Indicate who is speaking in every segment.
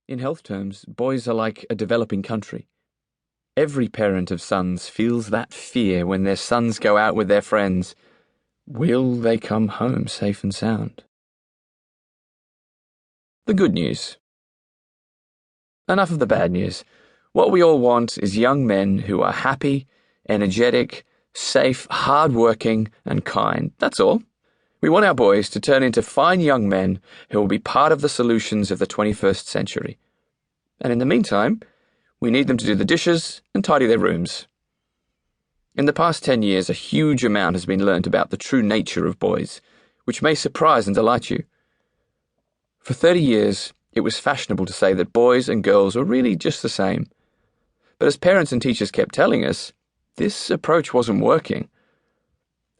Speaker 1: In health terms, boys are like a developing country. Every parent of sons feels that fear when their sons go out with their friends. Will they come home safe and sound? The good news. Enough of the bad news. What we all want is young men who are happy, energetic, safe, hard-working, and kind. That's all. We want our boys to turn into fine young men who will be part of the solutions of the 21st century. And in the meantime, we need them to do the dishes and tidy their rooms. In the past 10 years, a huge amount has been learnt about the true nature of boys, which may surprise and delight you. For 30 years, it was fashionable to say that boys and girls were really just the same. But as parents and teachers kept telling us, this approach wasn't working.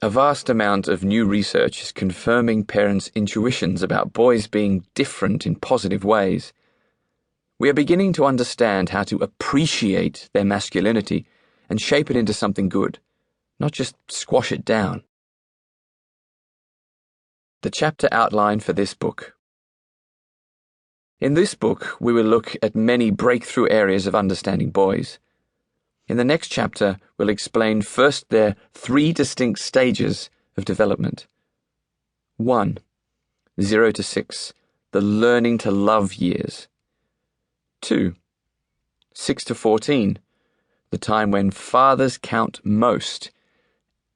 Speaker 1: A vast amount of new research is confirming parents' intuitions about boys being different in positive ways. We are beginning to understand how to appreciate their masculinity and shape it into something good, not just squash it down. The chapter outline for this book. In this book, we will look at many breakthrough areas of understanding boys. In the next chapter, we'll explain first their 3 distinct stages of development. 1. 0 to 6, the learning to love years. 2. 6 to 14, the time when fathers count most.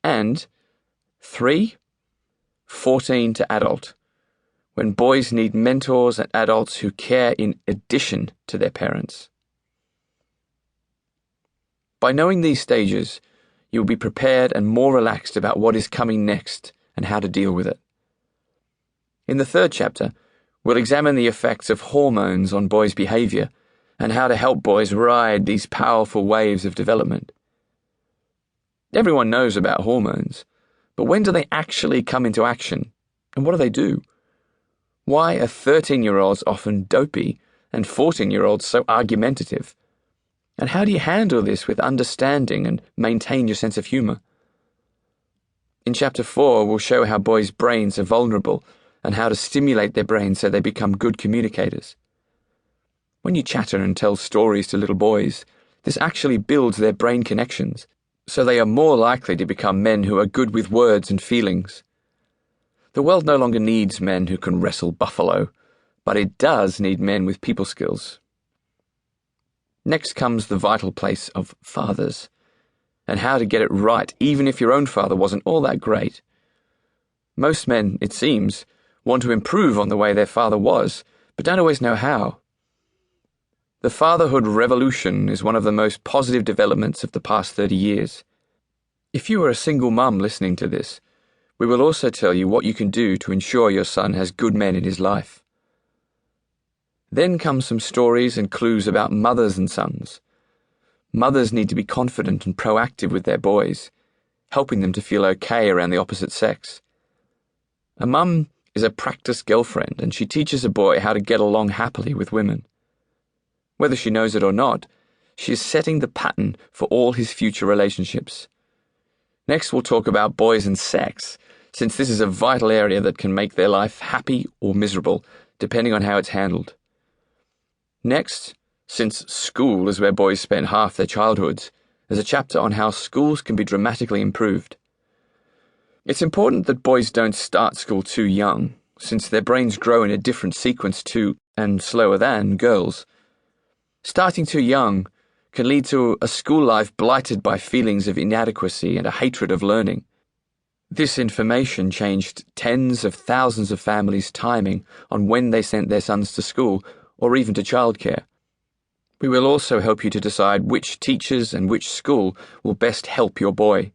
Speaker 1: And 3. 14 to adult, when boys need mentors and adults who care in addition to their parents. By knowing these stages, you will be prepared and more relaxed about what is coming next and how to deal with it. In the 3rd chapter, we'll examine the effects of hormones on boys' behavior and how to help boys ride these powerful waves of development. Everyone knows about hormones, but when do they actually come into action, and what do they do? Why are 13-year-olds often dopey and 14-year-olds so argumentative? And how do you handle this with understanding and maintain your sense of humor? In Chapter 4, we'll show how boys' brains are vulnerable and how to stimulate their brains so they become good communicators. When you chatter and tell stories to little boys, this actually builds their brain connections, so they are more likely to become men who are good with words and feelings. The world no longer needs men who can wrestle buffalo, but it does need men with people skills. Next comes the vital place of fathers, and how to get it right even if your own father wasn't all that great. Most men, it seems, want to improve on the way their father was, but don't always know how. The fatherhood revolution is one of the most positive developments of the past 30 years. If you are a single mum listening to this, we will also tell you what you can do to ensure your son has good men in his life. Then come some stories and clues about mothers and sons. Mothers need to be confident and proactive with their boys, helping them to feel okay around the opposite sex. A mum is a practiced girlfriend, and she teaches a boy how to get along happily with women. Whether she knows it or not, she is setting the pattern for all his future relationships. Next, we'll talk about boys and sex, since this is a vital area that can make their life happy or miserable, depending on how it's handled. Next, since school is where boys spend half their childhoods, there's a chapter on how schools can be dramatically improved. It's important that boys don't start school too young, since their brains grow in a different sequence to, and slower than, girls. Starting too young can lead to a school life blighted by feelings of inadequacy and a hatred of learning. This information changed tens of thousands of families' timing on when they sent their sons to school or even to childcare. We will also help you to decide which teachers and which school will best help your boy.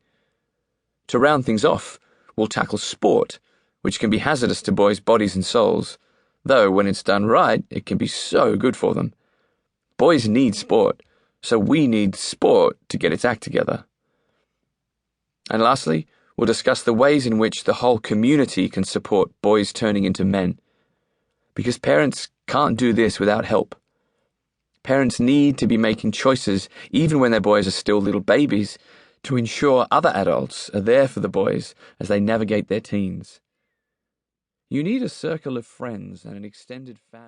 Speaker 1: To round things off, we'll tackle sport, which can be hazardous to boys' bodies and souls, though when it's done right, it can be so good for them. Boys need sport, so we need sport to get its act together. And lastly, we'll discuss the ways in which the whole community can support boys turning into men. Because parents can't do this without help. Parents need to be making choices, even when their boys are still little babies, to ensure other adults are there for the boys as they navigate their teens. You need a circle of friends and an extended family.